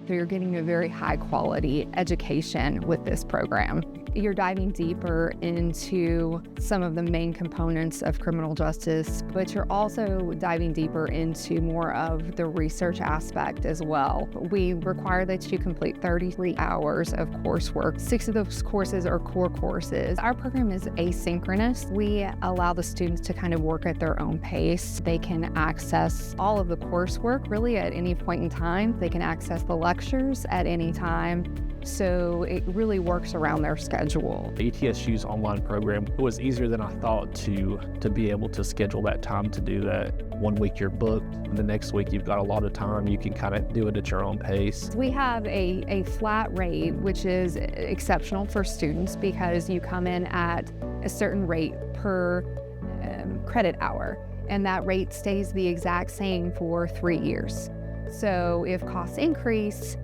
So you're getting a very high quality education with this program. You're diving deeper into some of the main components of criminal justice, but you're also diving deeper into more of the research aspect as well. We require that you complete 33 hours of coursework. 6 of those courses are core courses. Our program is asynchronous. We allow the students to kind of work at their own pace. They can access all of the coursework really at any point in time. They can access the lectures at any time. So it really works around their schedule. ETSU's online program, it was easier than I thought to be able to schedule that time to do that. One week you're booked, the next week you've got a lot of time. You can kind of do it at your own pace. We have a flat rate, which is exceptional for students because you come in at a certain rate per credit hour, and that rate stays the exact same for 3 years. So if costs increase,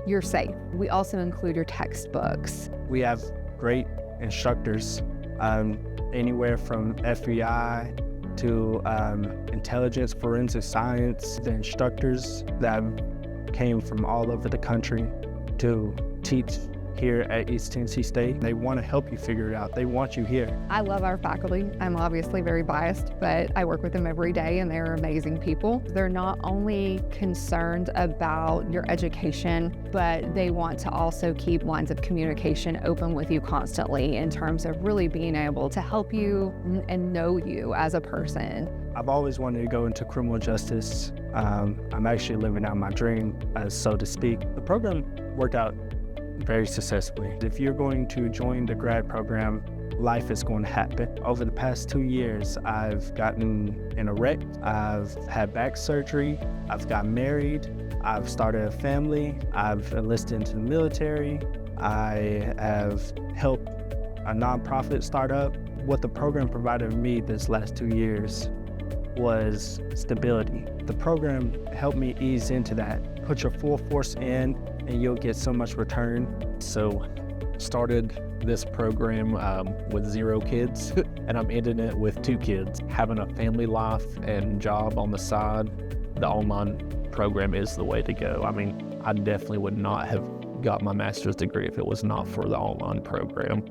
you're safe. We also include your textbooks. We have great instructors, anywhere from FBI to intelligence, forensic science. The instructors that came from all over the country to teach here at East Tennessee State. They want to help you figure it out. They want you here. I love our faculty. I'm obviously very biased, but I work with them every day and they're amazing people. They're not only concerned about your education, but they want to also keep lines of communication open with you constantly in terms of really being able to help you and know you as a person. I've always wanted to go into criminal justice. I'm actually living out my dream, so to speak. The program worked out very successfully. If you're going to join the grad program, life is going to happen. Over the past 2 years, I've gotten in a wreck, I've had back surgery, I've got married, I've started a family, I've enlisted into the military, I have helped a nonprofit startup. What the program provided me this last 2 years was stability. The program helped me ease into that. Put your full force in and you'll get so much return. So started this program with 0 kids and I'm ending it with 2 kids. Having a family life and job on the side, the online program is the way to go. I mean, I definitely would not have got my master's degree if it was not for the online program.